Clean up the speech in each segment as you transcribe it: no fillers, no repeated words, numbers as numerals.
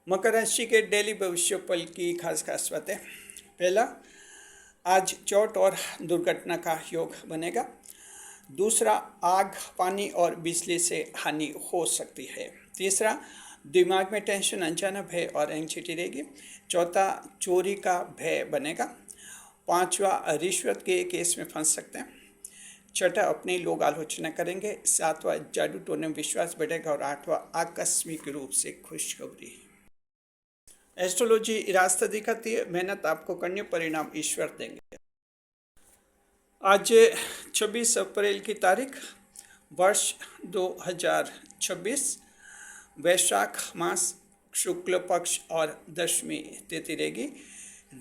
मकर राशि के डेली भविष्य फल की खास खास बातें। पहला, आज चोट और दुर्घटना का योग बनेगा। दूसरा, आग, पानी और बिजली से हानि हो सकती है। तीसरा, दिमाग में टेंशन, अनजाना भय और एंग्जाइटी रहेगी। चौथा, चोरी का भय बनेगा। पांचवा, रिश्वत के केस में फंस सकते हैं। छठा, अपने लोग आलोचना करेंगे। सातवां, जादू टोने में विश्वास बढ़ेगा। और आठवां, आकस्मिक रूप से खुशखबरी। एस्ट्रोलॉजी रास्ता दिखाती है, मेहनत आपको करनी, परिणाम ईश्वर देंगे। आज 26 अप्रैल की तारीख, वर्ष 2026, वैशाख मास, शुक्ल पक्ष और दशमी तिथि रहेगी,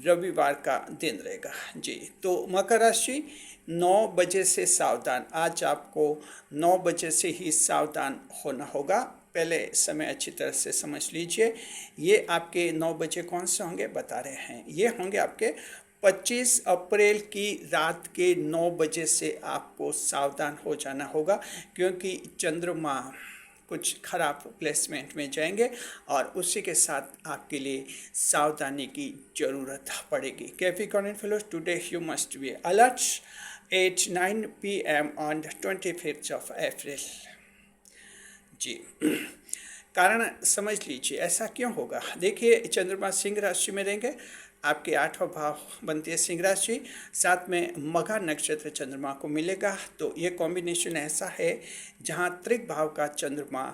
रविवार का दिन रहेगा जी। तो मकर राशि 9 बजे से सावधान। आज आपको 9 बजे से ही सावधान होना होगा। पहले समय अच्छी तरह से समझ लीजिए। ये आपके 9 बजे कौन से होंगे बता रहे हैं। ये होंगे आपके 25 अप्रैल की रात के 9 बजे से आपको सावधान हो जाना होगा, क्योंकि चंद्रमा कुछ खराब प्लेसमेंट में जाएंगे और उसी के साथ आपके लिए सावधानी की ज़रूरत पड़ेगी। Capricorn fellows, today you must be alert eight 9 PM on 25 of April जी। कारण समझ लीजिए, ऐसा क्यों होगा। देखिए, चंद्रमा सिंह राशि में रहेंगे, आपके 8वां भाव बनती है सिंह राशि, साथ में मघा नक्षत्र चंद्रमा को मिलेगा। तो ये कॉम्बिनेशन ऐसा है जहाँ त्रिक भाव का चंद्रमा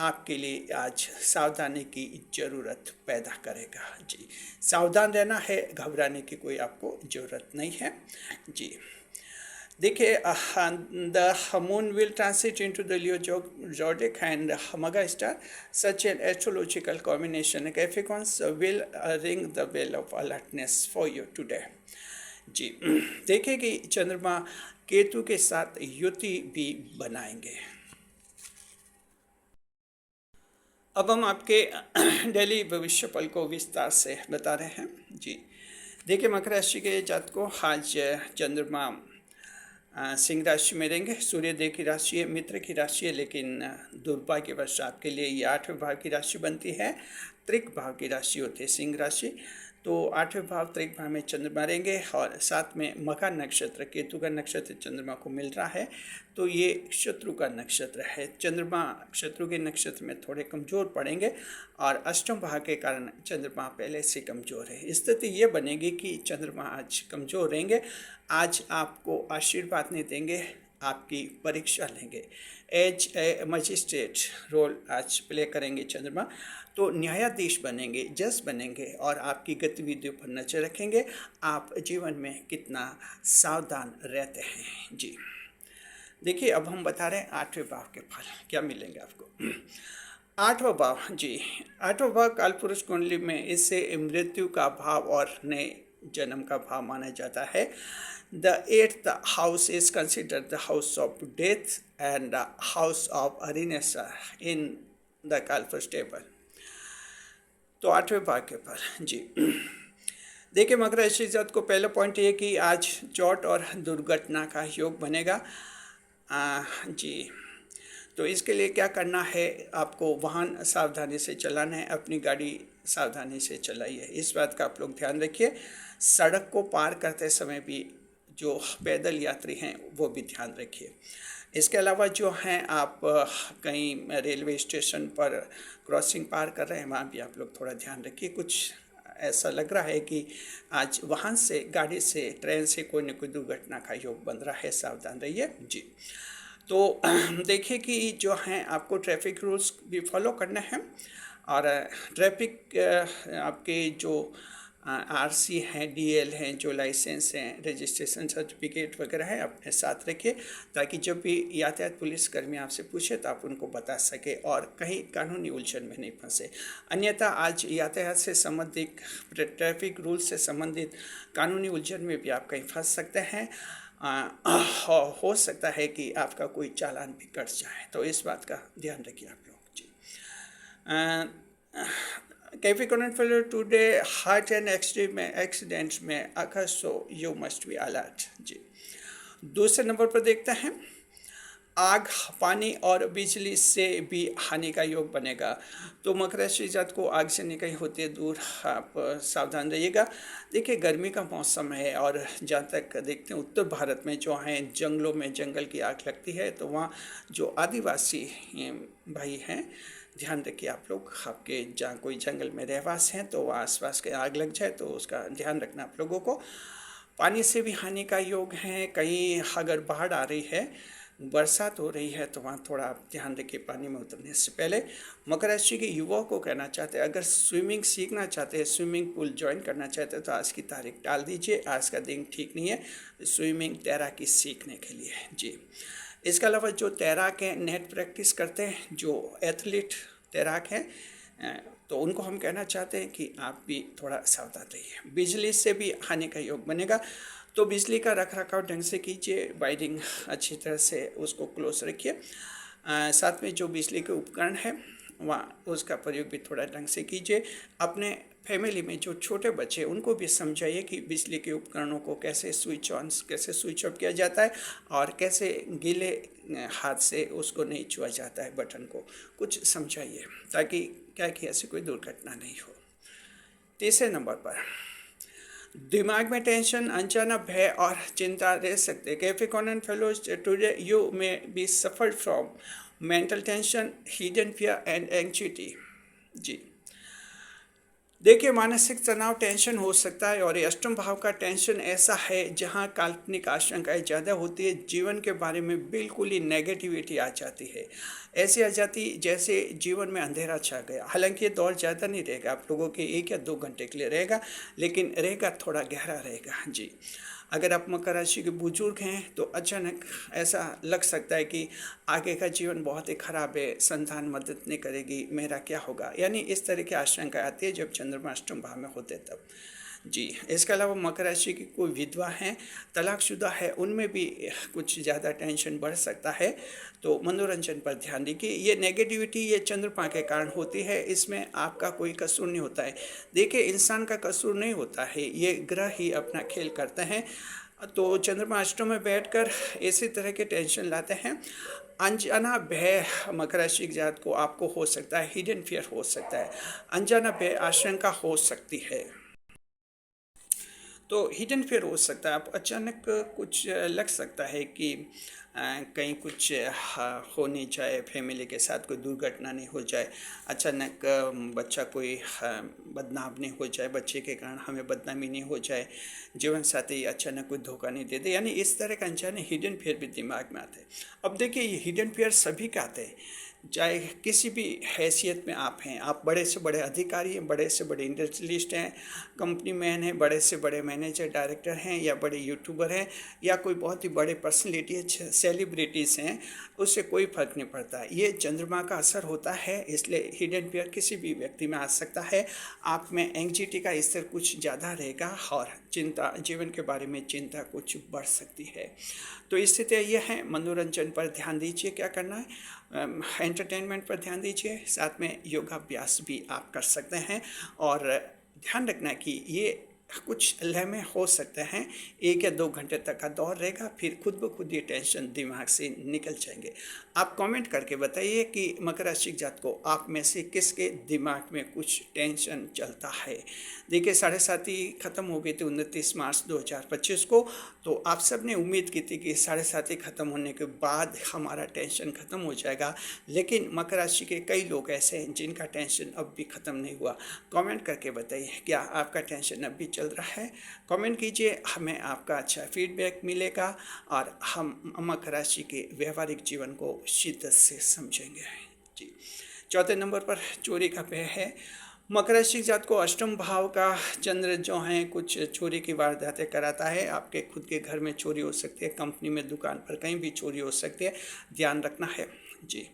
आपके लिए आज सावधानी की ज़रूरत पैदा करेगा जी। सावधान रहना है, घबराने की कोई आपको ज़रूरत नहीं है जी। देखिए, the moon will transit into the Leo zodiac and Maga star. Such an astrological combination Capricorns will ring the bell of alertness for you today जी। देखिए कि चंद्रमा केतु के साथ युति भी बनाएंगे। अब हम आपके डेली भविष्य फल को विस्तार से बता रहे हैं जी। देखिए, मकर राशि के जातकों, आज चंद्रमा सिंह राशि में रहेंगे। सूर्यदेव की राशि है, मित्र की राशि है, लेकिन दुर्भाग्यवश आपके लिए ये 8वें भाव की राशि बनती है। त्रिक भाव की राशि होती है सिंह राशि। तो 8वें भाव त्रिक भाव में चंद्रमा रहेंगे और साथ में मघा नक्षत्र, केतु का नक्षत्र चंद्रमा को मिल रहा है। तो ये शत्रु का नक्षत्र है। चंद्रमा शत्रु के नक्षत्र में थोड़े कमज़ोर पड़ेंगे और अष्टम भाव के कारण चंद्रमा पहले से कमज़ोर है। स्थिति ये बनेगी कि चंद्रमा आज कमज़ोर रहेंगे। आज आपको आशीर्वाद नहीं देंगे, आपकी परीक्षा लेंगे। एज ए मजिस्ट्रेट रोल आज प्ले करेंगे चंद्रमा। तो न्यायाधीश बनेंगे, जज बनेंगे और आपकी गतिविधियों पर नजर रखेंगे। आप जीवन में कितना सावधान रहते हैं जी। देखिए, अब हम बता रहे हैं 8वें भाव के फल क्या मिलेंगे आपको। 8वां भाव जी, 8वां भाव कालपुरुष कुंडली में इससे मृत्यु का भाव और नए जन्म का भाव माना जाता है। The 8th house is considered the house of death and the house of Arinesa in the Kalpurus table. तो 8वें भाव के फल जी। देखिए, मकर राशि जात को पहला पॉइंट ये कि आज चोट और दुर्घटना का योग बनेगा जी। तो इसके लिए क्या करना है, आपको वाहन सावधानी से चलाना है, अपनी गाड़ी सावधानी से चलाइए। इस बात का आप लोग ध्यान रखिए। सड़क को पार करते समय भी जो पैदल यात्री हैं वो भी ध्यान रखिए। इसके अलावा जो हैं, आप कहीं रेलवे स्टेशन पर क्रॉसिंग पार कर रहे हैं, वहाँ भी आप लोग थोड़ा ध्यान रखिए। कुछ ऐसा लग रहा है कि आज वाहन से, गाड़ी से, ट्रेन से कोई न कोई दुर्घटना का योग बन रहा है, सावधान रहिए जी। तो देखिए कि जो हैं, आपको ट्रैफिक रूल्स भी फॉलो करने हैं और ट्रैफिक आपके जो आरसी हैं, डीएल हैं, जो लाइसेंस हैं, रजिस्ट्रेशन सर्टिफिकेट वगैरह है, अपने साथ रखिए, ताकि जब भी यातायात पुलिसकर्मी आपसे पूछे तो आप उनको बता सके और कहीं कानूनी उलझन में नहीं फंसे। अन्यथा आज यातायात से संबंधित, ट्रैफिक रूल से संबंधित कानूनी उलझन में भी आप कहीं फंस सकते हैं। हो सकता है कि आपका कोई चालान भी कट जाए। तो इस बात का ध्यान रखिए आप लोग जी। Capricorn fellow, today heart and extreme accidents में occur, so you must be alert जी। दूसरे नंबर पर देखते हैं, आग, पानी और बिजली से भी हानि का योग बनेगा। तो मकर राशि जात को आग से निकल होते है दूर, आप सावधान रहिएगा। देखिए गर्मी का मौसम है और जहाँ तक देखते हैं उत्तर भारत में जो हैं जंगलों में जंगल की आग लगती है, तो वहाँ जो आदिवासी भाई हैं, ध्यान रखिए आप लोग, आपके जहाँ कोई जंगल में रहवास हैं तो वहाँ आसपास के आग लग जाए तो उसका ध्यान रखना आप लोगों को। पानी से भी हानि का योग है, कहीं अगर बाढ़ आ रही है, बरसात हो रही है, तो वहाँ थोड़ा आप ध्यान रखिए पानी में उतरने से पहले। मकर राशि के युवाओं को कहना चाहते हैं, अगर स्विमिंग सीखना चाहते हैं, स्विमिंग पूल ज्वाइन करना चाहते हैं, तो आज की तारीख टाल दीजिए, आज का दिन ठीक नहीं है स्विमिंग तैराकी सीखने के लिए जी। इसके अलावा जो तैराक हैं, नेट प्रैक्टिस करते हैं, जो एथलीट तैराक हैं, तो उनको हम कहना चाहते हैं कि आप भी थोड़ा सावधान रहिए। बिजली से भी हानि का योग बनेगा, तो बिजली का रख रखाव ढंग से कीजिए, वायरिंग अच्छी तरह से उसको क्लोज रखिए। साथ में जो बिजली के उपकरण हैं वहाँ उसका प्रयोग भी थोड़ा ढंग से कीजिए। अपने फैमिली में जो छोटे बच्चे हैं उनको भी समझाइए कि बिजली के उपकरणों को कैसे स्विच ऑन, कैसे स्विच ऑफ किया जाता है और कैसे गीले हाथ से उसको नहीं छुआ जाता है बटन को, कुछ समझाइए ताकि क्या कि ऐसी कोई दुर्घटना नहीं हो। तीसरे नंबर पर दिमाग में टेंशन, अनजाना भय और चिंता रह सकते हैं। Capricorn fellows, today you may be suffer from mental tension, hidden fear and anxiety जी। देखिए मानसिक तनाव टेंशन हो सकता है, और ये अष्टम भाव का टेंशन ऐसा है जहाँ काल्पनिक आशंकाएं ज़्यादा होती है, जीवन के बारे में बिल्कुल ही नेगेटिविटी आ जाती है, ऐसी आ जाती जैसे जीवन में अंधेरा छा गया। हालांकि ये दौर ज़्यादा नहीं रहेगा, आप लोगों के 1 या 2 घंटे के लिए रहेगा, लेकिन रहेगा थोड़ा गहरा रहेगा जी। अगर आप मकर राशि के बुजुर्ग हैं तो अचानक ऐसा लग सकता है कि आगे का जीवन बहुत ही खराब है, संतान मदद नहीं करेगी, मेरा क्या होगा, यानी इस तरह की आशंका आती है जब चंद्रमा अष्टम भाव में होते तब जी। इसके अलावा मकर राशि की कोई विधवा हैं, तलाकशुदा है, उनमें भी कुछ ज़्यादा टेंशन बढ़ सकता है, तो मनोरंजन पर ध्यान दीजिए। ये नेगेटिविटी ये चंद्रमा के कारण होती है, इसमें आपका कोई कसूर नहीं होता है। देखिए इंसान का कसूर नहीं होता है, ये ग्रह ही अपना खेल करते हैं। तो चंद्रमा अष्टम में बैठकर इसी तरह के टेंशन लाते हैं। अनजाना भय मकर राशि के जात को आपको हो सकता है, हिडन फियर हो सकता है, अनजाना भय आशंका हो सकती है। तो हिडन फियर हो सकता है, आप अचानक कुछ लग सकता है कि कहीं कुछ हो नहीं जाए, फैमिली के साथ कोई दुर्घटना नहीं हो जाए, अचानक बच्चा कोई बदनाम नहीं हो जाए, बच्चे के कारण हमें बदनामी नहीं हो जाए, जीवन साथी अचानक कोई धोखा नहीं दे दे, यानी इस तरह का अनजाने हिडन फियर भी दिमाग में आते हैं। अब देखिए ये हिडन फियर सभी के आते हैं, चाहे किसी भी हैसियत में आप हैं, आप बड़े से बड़े अधिकारी हैं, बड़े से बड़े इंडस्ट्रियलिस्ट हैं, कंपनी मैन हैं, बड़े से बड़े मैनेजर डायरेक्टर हैं, या बड़े यूट्यूबर हैं, या कोई बहुत ही बड़े पर्सनैलिटी सेलिब्रिटीज़ हैं, उससे कोई फर्क नहीं पड़ता। ये चंद्रमा का असर होता है, इसलिए हिडन फियर किसी भी व्यक्ति में आ सकता है। आप में एंग्जाइटी का स्तर कुछ ज़्यादा रहेगा और चिंता, जीवन के बारे में चिंता कुछ बढ़ सकती है। तो स्थिति ये है, मनोरंजन पर ध्यान दीजिए, क्या करना है एंटरटेनमेंट पर ध्यान दीजिए, साथ में योगाभ्यास भी आप कर सकते हैं। और ध्यान रखना कि ये कुछ लम्हे हो सकते हैं, 1 या 2 घंटे तक का दौर रहेगा, फिर खुद ब खुद ये टेंशन दिमाग से निकल जाएंगे। आप कमेंट करके बताइए कि मकर राशि जात को आप में से किसके दिमाग में कुछ टेंशन चलता है। देखिए 7.5 ख़त्म हो गई थी 29 मार्च 2025 को, तो आप सब ने उम्मीद की थी कि 7.5 ख़त्म होने के बाद हमारा टेंशन ख़त्म हो जाएगा, लेकिन मकर राशि के कई लोग ऐसे हैं जिनका टेंशन अब भी ख़त्म नहीं हुआ। कमेंट करके बताइए क्या आपका टेंशन अब भी चल रहा है। कमेंट कीजिए, हमें आपका अच्छा फीडबैक मिलेगा और हम मकर राशि के व्यवहारिक जीवन को शिद्दत से समझेंगे जी। चौथे नंबर पर चोरी का भय है। मकर राशि जात को अष्टम भाव का चंद्र जो है कुछ चोरी की वारदातें कराता है। आपके खुद के घर में चोरी हो सकती है, कंपनी में, दुकान पर, कहीं भी चोरी हो सकती है, ध्यान रखना है जी।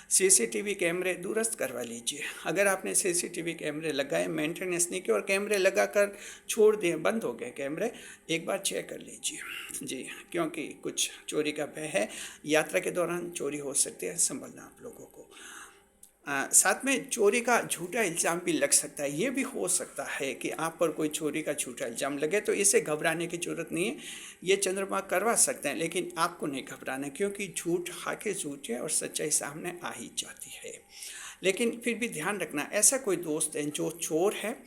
सीसीटीवी कैमरे दुरुस्त करवा लीजिए। अगर आपने सीसीटीवी कैमरे लगाए, मेंटेनेंस नहीं किया और कैमरे लगाकर छोड़ दिए, बंद हो गए कैमरे, एक बार चेक कर लीजिए जी, क्योंकि कुछ चोरी का भय है। यात्रा के दौरान चोरी हो सकती है, संभलना आप लोगों को। साथ में चोरी का झूठा इल्ज़ाम भी लग सकता है। ये भी हो सकता है कि आप पर कोई चोरी का झूठा इल्ज़ाम लगे, तो इसे घबराने की ज़रूरत नहीं है। ये चंद्रमा करवा सकते हैं, लेकिन आपको नहीं घबराना, क्योंकि झूठ आके झूठ है और सच्चाई सामने आ ही जाती है। लेकिन फिर भी ध्यान रखना, ऐसा कोई दोस्त है जो चोर है,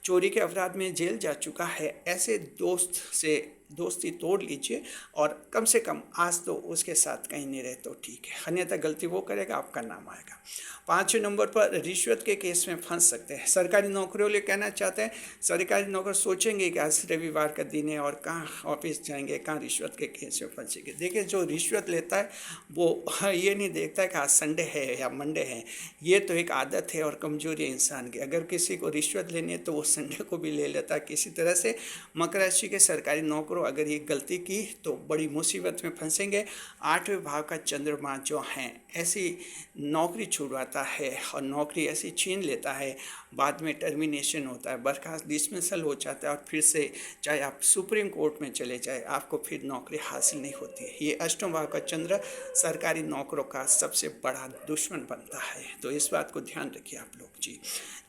चोरी के अपराध में जेल जा चुका है, ऐसे दोस्त से दोस्ती तोड़ लीजिए और कम से कम आज तो उसके साथ कहीं नहीं रहे तो ठीक है, अन्यथा गलती वो करेगा, आपका नाम आएगा। 5वें नंबर पर रिश्वत के केस में फंस सकते हैं। सरकारी नौकरियों लिए कहना चाहते हैं, सरकारी नौकर सोचेंगे कि आज रविवार का दिन है और कहाँ ऑफिस जाएंगे, कहाँ रिश्वत के केस में फंसेंगे। देखिए, जो रिश्वत लेता है वो ये नहीं देखता है कि आज संडे है या मंडे है, ये तो एक आदत है और कमजोरी है इंसान की। अगर किसी को रिश्वत लेनी है तो वो संडे को भी ले लेता है किसी तरह से। मकर राशि के सरकारी नौकरों अगर ये गलती की तो बड़ी मुसीबत में फंसेंगे। 8वें भाव का चंद्रमा जो हैं ऐसी नौकरी छुड़वाता है और नौकरी ऐसी छीन लेता है, बाद में टर्मिनेशन होता है, बर्खास्त डिसमिसल हो जाता है और फिर से चाहे आप सुप्रीम कोर्ट में चले जाए, आपको फिर नौकरी हासिल नहीं होती है। ये 8वें भाव का चंद्र सरकारी नौकरों का सबसे बड़ा दुश्मन बनता है, तो इस बात को ध्यान रखिए आप लोग जी।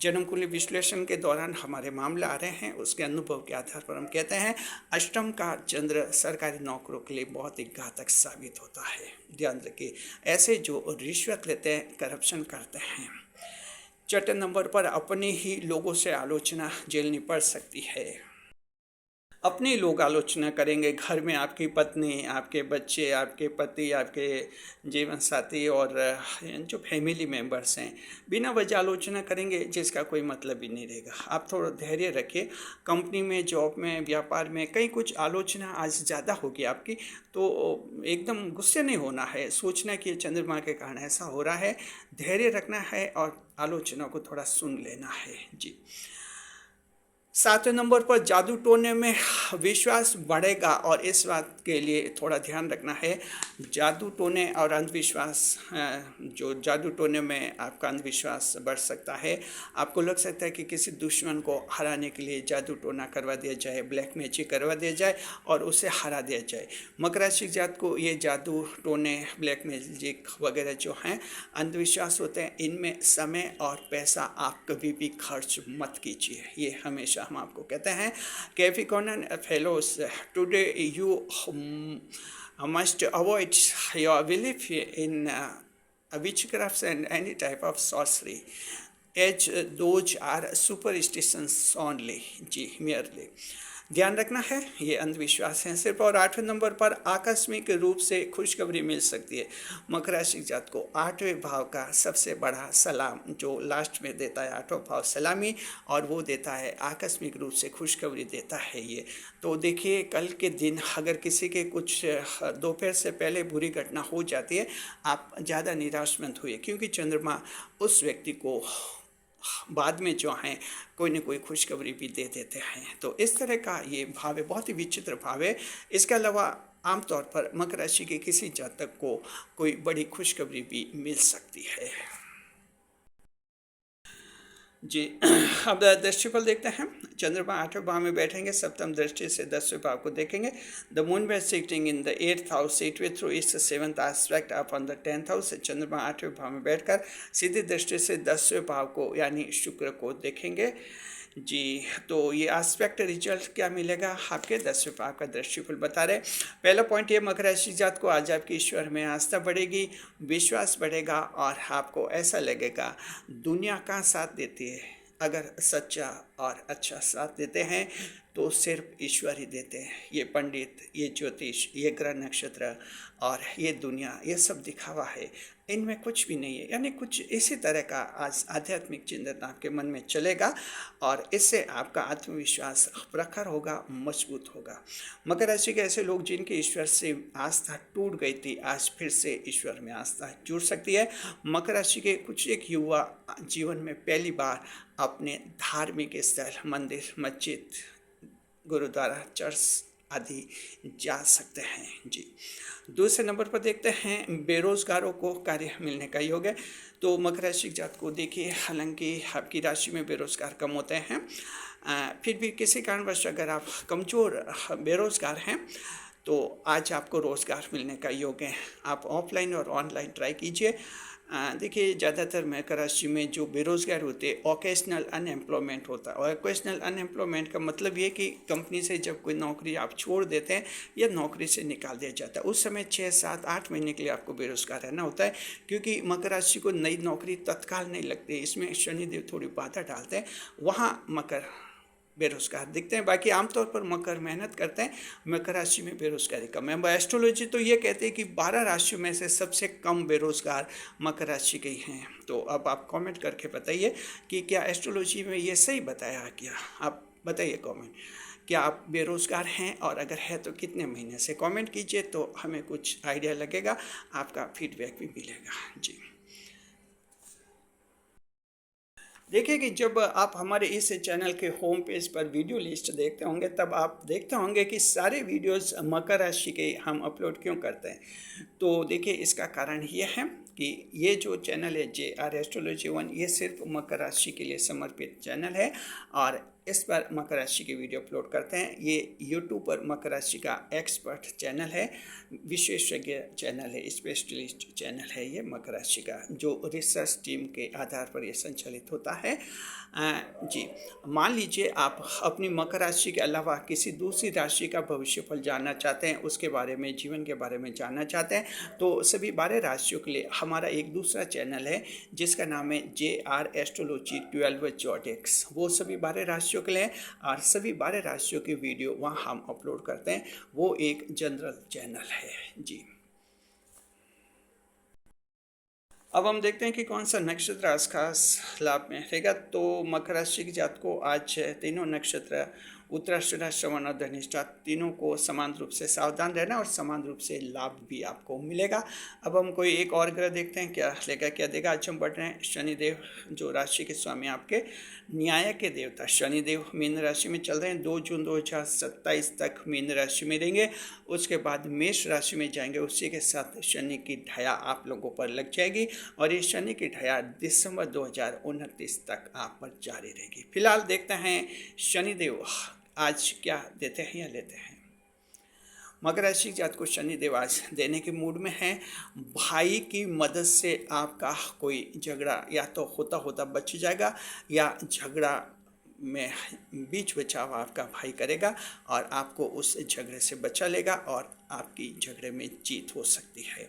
जन्म कुंडली विश्लेषण के दौरान हमारे मामले आ रहे हैं, उसके अनुभव के आधार पर हम कहते हैं 8वें का चंद्र सरकारी नौकरों के लिए बहुत ही घातक साबित होता है। ध्यान रखिए, ऐसे जो रिश्वत लेते हैं, करप्शन करते हैं। 6 नंबर पर अपने ही लोगों से आलोचना झेलनी पड़ सकती है। अपने लोग आलोचना करेंगे, घर में आपकी पत्नी, आपके बच्चे, आपके पति, आपके जीवन साथी और जो फैमिली मेंबर्स हैं, बिना वजह आलोचना करेंगे जिसका कोई मतलब ही नहीं रहेगा। आप थोड़ा धैर्य रखिए। कंपनी में, जॉब में, व्यापार में कहीं कुछ आलोचना आज ज़्यादा होगी आपकी, तो एकदम गुस्से नहीं होना है, सोचना कि चंद्रमा के कारण ऐसा हो रहा है, धैर्य रखना है और आलोचना को थोड़ा सुन लेना है जी। 7वें नंबर पर जादू टोने में विश्वास बढ़ेगा और इस बात के लिए थोड़ा ध्यान रखना है। जादू टोने और अंधविश्वास, जो जादू टोने में आपका अंधविश्वास बढ़ सकता है। आपको लग सकता है कि किसी दुश्मन को हराने के लिए जादू टोना करवा दिया जाए, ब्लैक मैजिक करवा दिया जाए और उसे हरा दिया जाए। मकर राशि जात को ये जादू टोने, ब्लैक मैजिक वगैरह जो हैं अंधविश्वास होते हैं, इनमें समय और पैसा आप कभी भी खर्च मत कीजिए। ये हमेशा हम आपको कहते हैं। Capricorn fellows, today you must avoid your belief in witchcrafts and any type of sorcery, as those are superstitions only जी, merely ध्यान रखना है, ये अंधविश्वास है सिर्फ। और 8वें नंबर पर आकस्मिक रूप से खुशखबरी मिल सकती है। मकर राशि जात को 8वें भाव का सबसे बड़ा सलाम जो लास्ट में देता है, 8वां भाव सलामी, और वो देता है आकस्मिक रूप से खुशखबरी देता है ये। तो देखिए, कल के दिन अगर किसी के कुछ दोपहर से पहले बुरी घटना हो जाती है, आप ज़्यादा निराश मत हुए, क्योंकि चंद्रमा उस व्यक्ति को बाद में जो हैं कोई न कोई खुशखबरी भी दे देते हैं। तो इस तरह का ये भाव है, बहुत ही विचित्र भाव है। इसके अलावा आमतौर पर मकर राशि के किसी जातक को कोई बड़ी खुशखबरी भी मिल सकती है जी। अब दृष्टिफल देखते हैं। चंद्रमा 8वें भाव में बैठेंगे, सप्तम दृष्टि से 10वें भाव को देखेंगे। The moon was sitting in the 8th house, it way through its 7th aspect upon the 10th house. चंद्रमा 8वें भाव में बैठकर सीधी दृष्टि से 10वें भाव को यानी शुक्र को देखेंगे जी। तो ये एस्पेक्ट रिजल्ट क्या मिलेगा आपके 10वें भाव का दृष्टिफल बता रहे। पहला पॉइंट ये, मकर राशि जात को आज आपकी ईश्वर में आस्था बढ़ेगी, विश्वास बढ़ेगा और आपको ऐसा लगेगा दुनिया का साथ देती है। अगर सच्चा और अच्छा साथ देते हैं तो सिर्फ ईश्वर ही देते हैं। ये पंडित, ये ज्योतिष, ये ग्रह नक्षत्र और ये दुनिया, ये सब दिखावा है, इनमें कुछ भी नहीं है। यानी कुछ इसी तरह का आज आध्यात्मिक चिंतन आपके मन में चलेगा और इससे आपका आत्मविश्वास प्रखर होगा, मजबूत होगा। मकर राशि के ऐसे लोग जिनकी ईश्वर से आस्था टूट गई थी, आज फिर से ईश्वर में आस्था जुड़ सकती है। मकर राशि के कुछ एक युवा जीवन में पहली बार अपने धार्मिक स्थल, मंदिर, मस्जिद, गुरुद्वारा, चर्च आदि जा सकते हैं जी। दूसरे नंबर पर देखते हैं बेरोजगारों को कार्य मिलने का योग है। तो मकर राशि जात को देखिए, हालांकि आपकी राशि में बेरोजगार कम होते हैं, फिर भी किसी कारणवश अगर आप कमज़ोर बेरोजगार हैं तो आज आपको रोज़गार मिलने का योग है। आप ऑफलाइन और ऑनलाइन ट्राई कीजिए। देखिए ज़्यादातर मकर राशि में जो बेरोज़गार होते हैं ओकेजनल अनएम्प्लॉयमेंट होता है। और ओकेजनल अनएम्प्लॉयमेंट का मतलब ये कि कंपनी से जब कोई नौकरी आप छोड़ देते हैं या नौकरी से निकाल दिया जाता है, उस समय 6, 7, 8 महीने के लिए आपको बेरोज़गार रहना होता है, क्योंकि मकर राशि को नई नौकरी तत्काल नहीं लगती। इसमें शनिदेव थोड़ी बाधा डालते हैं, वहाँ मकर बेरोजगार दिखते हैं। बाकी आमतौर पर मकर मेहनत करते हैं, मकर राशि में बेरोजगारी कम है। एस्ट्रोलॉजी तो ये कहते हैं कि 12 राशियों में से सबसे कम बेरोजगार मकर राशि के ही हैं। तो अब आप कमेंट करके बताइए कि क्या एस्ट्रोलॉजी में ये सही बताया क्या? आप बताइए कमेंट, क्या आप बेरोजगार हैं, और अगर है तो कितने महीने से? कमेंट कीजिए तो हमें कुछ आइडिया लगेगा, आपका फीडबैक भी मिलेगा। जी देखिए कि जब आप हमारे इस चैनल के होम पेज पर वीडियो लिस्ट देखते होंगे, तब आप देखते होंगे कि सारे वीडियोस मकर राशि के हम अपलोड क्यों करते हैं। तो देखिए इसका कारण ये है कि ये जो चैनल है JR एस्ट्रोलॉजी 1, ये सिर्फ मकर राशि के लिए समर्पित चैनल है, और इस पर मकर राशि के वीडियो अपलोड करते हैं। ये यूट्यूब पर मकर राशि का एक्सपर्ट चैनल है, विशेषज्ञ चैनल है, स्पेशलिस्ट चैनल है ये मकर राशि का, जो रिसर्च टीम के आधार पर ये संचालित होता है। जी मान लीजिए आप अपनी मकर राशि के अलावा किसी दूसरी राशि का भविष्यफल जानना चाहते हैं, उसके बारे में, जीवन के बारे में जानना चाहते हैं, तो सभी 12 राशियों के लिए हमारा एक दूसरा चैनल है जिसका नाम है JR एस्ट्रोलॉजी 12 वो सभी 12 राशियों के लिए, और सभी 12 राशियों की वीडियो वहाँ हम अपलोड करते हैं। वो एक जनरल चैनल है। जी अब हम देखते हैं कि कौन सा नक्षत्र आज खास लाभ में रहेगा। तो मकर राशि के जातक को आज तीनों नक्षत्र उत्तराषाढ़ा, श्रवण और धनिष्ठा, तीनों को समान रूप से सावधान रहना और समान रूप से लाभ भी आपको मिलेगा। अब हम कोई एक और ग्रह देखते हैं क्या लेगा क्या देगा। आज हम बढ़ रहे हैं शनिदेव, जो राशि के स्वामी आपके न्याय के देवता शनिदेव मीन राशि में चल रहे हैं। 2 जून 2027 तक मीन राशि में रहेंगे, उसके बाद मेष राशि में जाएंगे। उसी के साथ शनि की ढाया आप लोगों पर लग जाएगी, और ये शनि की ढाया दिसंबर 2029 तक आप पर जारी रहेगी। फिलहाल देखते हैं शनिदेव आज क्या देते हैं या लेते हैं। मकर राशि जात को शनिदेव आज देने के मूड में है। भाई की मदद से आपका कोई झगड़ा या तो होता होता बच जाएगा, या झगड़ा में बीच बचाव आपका भाई करेगा और आपको उस झगड़े से बचा लेगा, और आपकी झगड़े में जीत हो सकती है।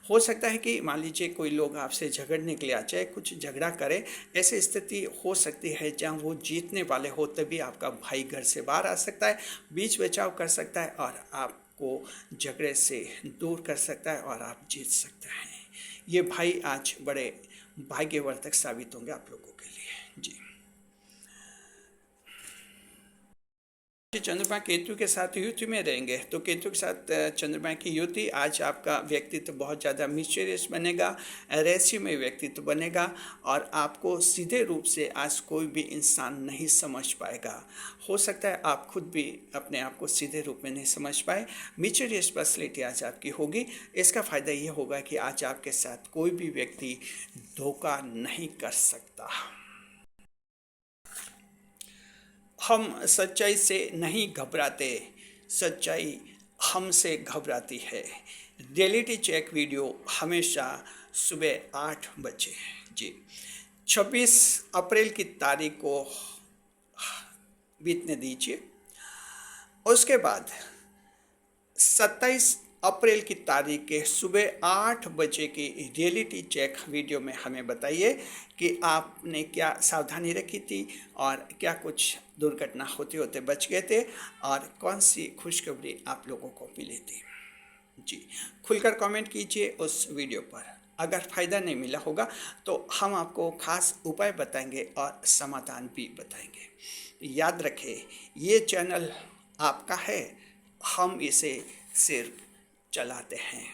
हो सकता है कि मान लीजिए कोई लोग आपसे झगड़ने के लिए आ जाए, कुछ झगड़ा करे, ऐसी स्थिति हो सकती है जहां वो जीतने वाले हो, तभी आपका भाई घर से बाहर आ सकता है, बीच बचाव कर सकता है, और आपको झगड़े से दूर कर सकता है, और आप जीत सकते हैं। ये भाई आज बड़े भाग्यवर्धक साबित होंगे आप लोगों के लिए। जी चंद्रमा केतु के साथ युति में रहेंगे, तो केतु के साथ चंद्रमा की युति आज आपका व्यक्तित्व बहुत ज़्यादा मिस्टीरियस बनेगा, रहस्यमय व्यक्तित्व बनेगा, और आपको सीधे रूप से आज कोई भी इंसान नहीं समझ पाएगा। हो सकता है आप खुद भी अपने आप को सीधे रूप में नहीं समझ पाए। मिस्टीरियस पर्सनैलिटी आज आपकी होगी। इसका फ़ायदा ये होगा कि आज आपके साथ कोई भी व्यक्ति धोखा नहीं कर सकता। हम सच्चाई से नहीं घबराते, सच्चाई हमसे घबराती है। रियलिटी चेक वीडियो हमेशा सुबह 8 बजे। जी 26 अप्रैल की तारीख को बीतने दीजिए, उसके बाद 27 अप्रैल की तारीख के सुबह 8 बजे की रियलिटी चेक वीडियो में हमें बताइए कि आपने क्या सावधानी रखी थी, और क्या कुछ दुर्घटना होते होते बच गए थे, और कौन सी खुशखबरी आप लोगों को मिली थी। जी खुलकर कमेंट कीजिए उस वीडियो पर। अगर फ़ायदा नहीं मिला होगा तो हम आपको खास उपाय बताएंगे और समाधान भी बताएंगे। याद रखें, ये चैनल आपका है, हम इसे सिर्फ चलाते हैं।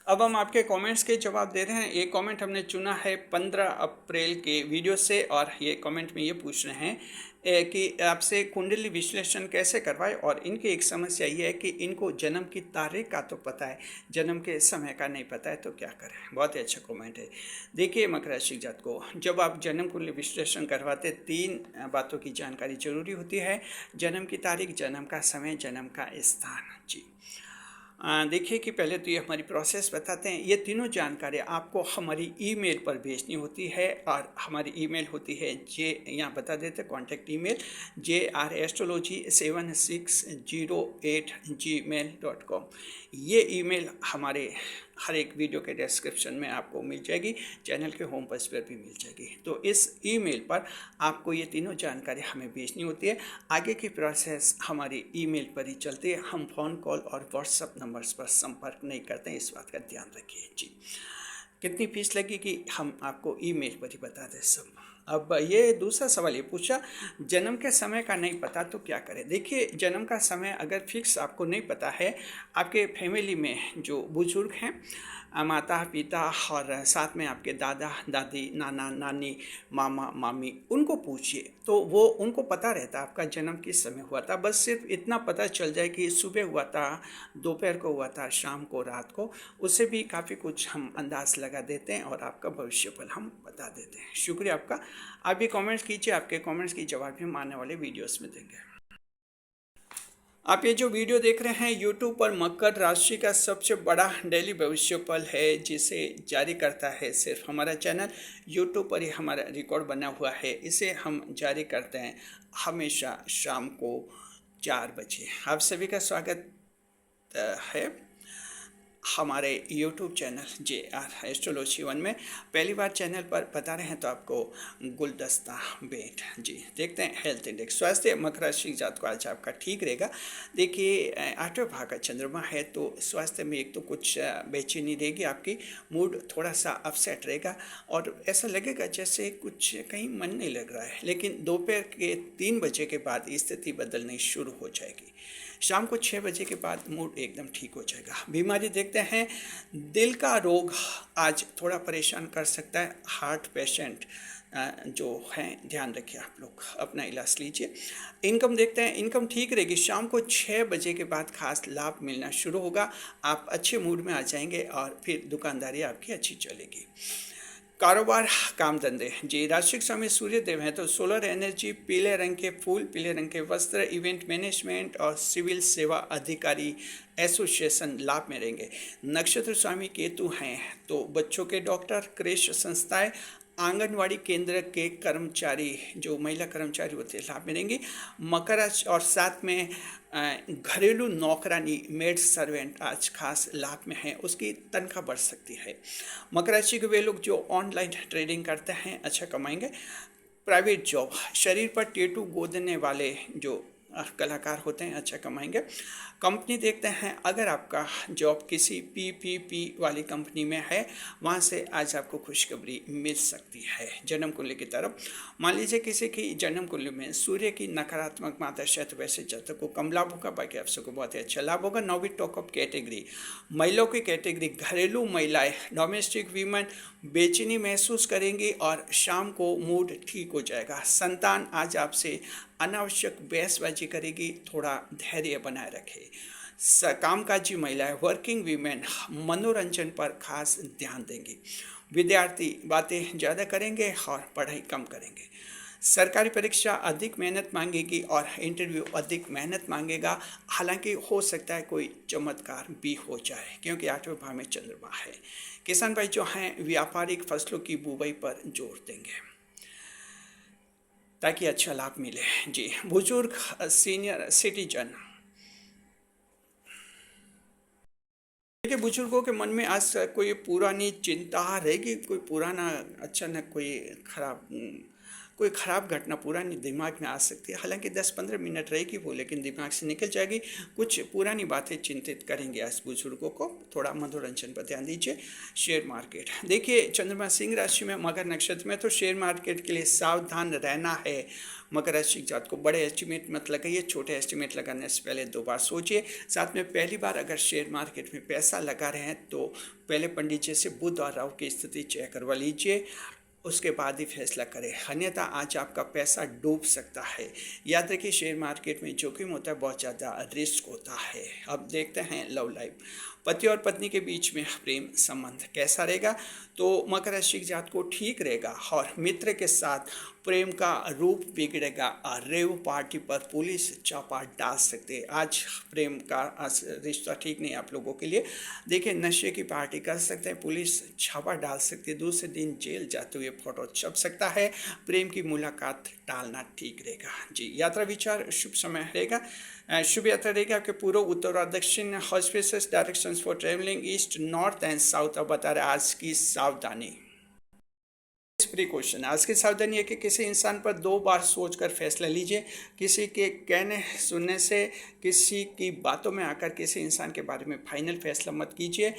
अब हम आपके कमेंट्स के जवाब दे रहे हैं। एक कमेंट हमने चुना है 15 अप्रैल के वीडियो से, और ये कमेंट में ये पूछ रहे हैं कि आपसे कुंडली विश्लेषण कैसे करवाएं, और इनकी एक समस्या ये है कि इनको जन्म की तारीख का तो पता है, जन्म के समय का नहीं पता है, तो क्या करें। बहुत ही अच्छा कमेंट है। देखिए मकर राशि जात को जब आप जन्म कुंडली विश्लेषण करवाते 3 बातों की जानकारी जरूरी होती है। जन्म की तारीख, जन्म का समय, जन्म का स्थान। जी देखिए कि पहले तो ये हमारी प्रोसेस बताते हैं। ये तीनों जानकारी आपको हमारी ईमेल पर भेजनी होती है और हमारी ईमेल होती है यहाँ बता देते कॉन्टैक्ट ईमेल JRastrology7608@gmail.com। ये ईमेल हमारे हर एक वीडियो के डिस्क्रिप्शन में आपको मिल जाएगी, चैनल के होम पेज पर भी मिल जाएगी। तो इस ईमेल पर आपको ये तीनों जानकारी हमें भेजनी होती है। आगे की प्रोसेस हमारी ईमेल पर ही चलती है। हम फ़ोन कॉल और व्हाट्सएप नंबर्स पर संपर्क नहीं करते हैं, इस बात का ध्यान रखिए जी। कितनी फीस लगेगी हम आपको ईमेल पर ही बता दें सब। अब ये दूसरा सवाल ये पूछा, जन्म के समय का नहीं पता तो क्या करें। देखिए जन्म का समय अगर फिक्स आपको नहीं पता है, आपके फैमिली में जो बुजुर्ग हैं, माता पिता और साथ में आपके दादा दादी, नाना नानी, मामा मामी, उनको पूछिए तो वो उनको पता रहता है आपका जन्म किस समय हुआ था। बस सिर्फ इतना पता चल जाए कि सुबह हुआ था, दोपहर को हुआ था, शाम को, रात को, उससे भी काफ़ी कुछ हम अंदाज लगा देते हैं और आपका भविष्यफल हम बता देते हैं। शुक्रिया आपका। आप भी कमेंट्स कीजिए, आपके कमेंट्स की जवाब भी हम आने वाले वीडियोस में देंगे। आप ये जो वीडियो देख रहे हैं यूट्यूब पर मकर राशि का सबसे बड़ा डेली भविष्यफल है, जिसे जारी करता है सिर्फ हमारा चैनल। यूट्यूब पर ही हमारा रिकॉर्ड बना हुआ है, इसे हम जारी करते हैं हमेशा शाम को 4 बजे। आप सभी का स्वागत है हमारे YouTube चैनल JR एस्ट्रोलॉजी 1 में। पहली बार चैनल पर बता रहे हैं तो आपको गुलदस्ता भेंट जी। देखते हैं हेल्थ इंडेक्स। स्वास्थ्य मकर राशि जात को आज आपका ठीक रहेगा। देखिए 8वें भाव का चंद्रमा है तो स्वास्थ्य में एक तो कुछ बेचैनी रहेगी, आपकी मूड थोड़ा सा अपसेट रहेगा और ऐसा लगेगा जैसे कुछ कहीं मन नहीं लग रहा है। लेकिन दोपहर के 3 बजे के बाद स्थिति बदलनी शुरू हो जाएगी। शाम को 6 बजे के बाद मूड एकदम ठीक हो जाएगा। बीमारी देखते हैं, दिल का रोग आज थोड़ा परेशान कर सकता है। हार्ट पेशेंट जो हैं, ध्यान रखिए, आप लोग अपना इलाज लीजिए। इनकम देखते हैं, इनकम ठीक रहेगी। शाम को 6 बजे के बाद खास लाभ मिलना शुरू होगा। आप अच्छे मूड में आ जाएंगे और फिर दुकानदारी आपकी अच्छी चलेगी। कारोबार, काम धंधे जी। राशि स्वामी सूर्य देव हैं तो सोलर एनर्जी, पीले रंग के फूल, पीले रंग के वस्त्र, इवेंट मैनेजमेंट और सिविल सेवा अधिकारी एसोसिएशन लाभ में रहेंगे। नक्षत्र स्वामी केतु हैं तो बच्चों के डॉक्टर, क्रेश संस्थाएं, आंगनवाड़ी केंद्र के कर्मचारी, जो महिला कर्मचारी होते हैं, लाभ में रहेंगे। मकर राशि और साथ में घरेलू नौकरानी, मेड सर्वेंट आज खास लाभ में है, उसकी तनख्वाह बढ़ सकती है। मकर राशि के वे लोग जो ऑनलाइन ट्रेडिंग करते हैं अच्छा कमाएंगे। प्राइवेट जॉब, शरीर पर टैटू गोदने वाले जो कलाकार होते हैं अच्छा कमाएंगे। कंपनी देखते हैं, अगर आपका जॉब किसी PPP वाली कंपनी में है, वहाँ से आज आपको खुशखबरी मिल सकती है। जन्म कुंडली की तरफ मान लीजिए किसी की जन्म कुंडली में सूर्य की नकारात्मक मात्रा है तो वैसे जातक को कम लाभ होगा, बाकी आप सबको बहुत ही अच्छा लाभ होगा। नौवीं टॉकअप कैटेगरी, महिलाओं की कैटेगरी, घरेलू महिलाएं, डोमेस्टिक वीमेन बेचैनी महसूस करेंगी और शाम को मूड ठीक हो जाएगा। संतान आज आपसे अनावश्यक बहसबाजी करेगी, थोड़ा धैर्य बनाए रखें। कामकाजी महिलाएं, वर्किंग वीमेन मनोरंजन पर खास ध्यान देंगी। विद्यार्थी बातें ज़्यादा करेंगे और पढ़ाई कम करेंगे। सरकारी परीक्षा अधिक मेहनत मांगेगी और इंटरव्यू अधिक मेहनत मांगेगा। हालांकि हो सकता है कोई चमत्कार भी हो जाए क्योंकि 8वें भाव में चंद्रमा है। किसान भाई जो हैं व्यापारिक फसलों की बुवाई पर जोर देंगे ताकि अच्छा लाभ मिले जी। बुजुर्ग, सीनियर सिटीजन, देखिए बुजुर्गों के मन में आज कोई पुरानी चिंता रहेगी, कोई पुराना अचानक कोई ख़राब घटना पुरानी दिमाग में आ सकती है। हालांकि 10-15 मिनट रहेगी वो, लेकिन दिमाग से निकल जाएगी। कुछ पुरानी बातें चिंतित करेंगे आज बुजुर्गों को। थोड़ा मनोरंजन पर ध्यान दीजिए। शेयर मार्केट, देखिए चंद्रमा सिंह राशि में मकर नक्षत्र में तो शेयर मार्केट के लिए सावधान रहना है। मकर राशि जात को बड़े एस्टिमेट मत लगाइए, छोटे एस्टिमेट लगाने से पहले 2 बार सोचिए। साथ में पहली बार अगर शेयर मार्केट में पैसा लगा रहे हैं तो पहले पंडित जी से बुध और राहु की स्थिति चेक करवा लीजिए, उसके बाद ही फैसला करें, अन्यथा आज आपका पैसा डूब सकता है। याद रखिए शेयर मार्केट में जोखिम होता है, बहुत ज़्यादा रिस्क होता है। अब देखते हैं लव लाइफ, पति और पत्नी के बीच में प्रेम संबंध कैसा रहेगा। तो मकर राशि जात को ठीक रहेगा और मित्र के साथ प्रेम का रूप बिगड़ेगा। रेव पार्टी पर पुलिस छापा डाल सकते हैं। आज प्रेम का रिश्ता ठीक नहीं आप लोगों के लिए। देखिए, नशे की पार्टी कर सकते हैं, पुलिस छापा डाल सकती है, दूसरे दिन जेल जाते हुए फोटो छप सकता है। प्रेम की मुलाकात टालना ठीक रहेगा। जी, यात्रा विचार शुभ समय रहेगा, शुभ यात्रा रहेगी आपके पूर्व, उत्तर और दक्षिण auspicious directions for travelling east, north and south. अब बता रहे आज की सावधानी। प्रिकॉशन, आज की सावधानी है कि किसी इंसान पर 2 बार सोचकर फैसला लीजिए। किसी के कहने सुनने से, किसी की बातों में आकर किसी इंसान के बारे में फाइनल फैसला मत कीजिए।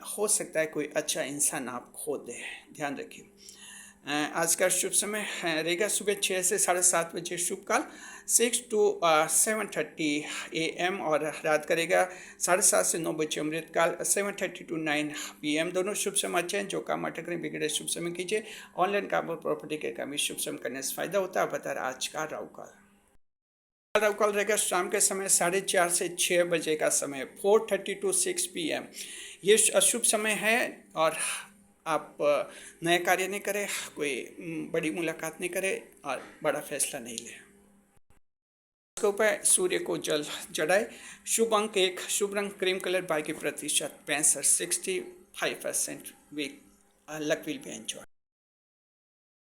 हो सकता है कोई अच्छा इंसान आप खो दे, ध्यान रखिए। आज का शुभ समय रहेगा सुबह 6 से 7:30 बजे शुभ काल, 6 to 7:30 AM, और रात करेगा 7:30 से 9 बजे अमृत काल, 7:30 to 9 PM। दोनों शुभ समय अच्छे हैं। जो काम अटक रहे बिगड़े शुभ समय कीजिए। ऑनलाइन काम और प्रॉपर्टी के काम शुभ समय करने से फायदा होता है। बता रहा आज का राहु काल। राहु काल रहेगा शाम के समय 4:30 से 6 बजे का समय, 4:30 to 6 PM। ये अशुभ समय है और आप नए कार्य नहीं करें, कोई बड़ी मुलाकात नहीं करें और बड़ा फैसला नहीं लें। इसके ऊपर सूर्य को जल चढ़ाए। शुभ अंक 1, शुभ रंग क्रीम कलर, बाकी प्रतिशत 65, 65%। Weak luck will be enjoy.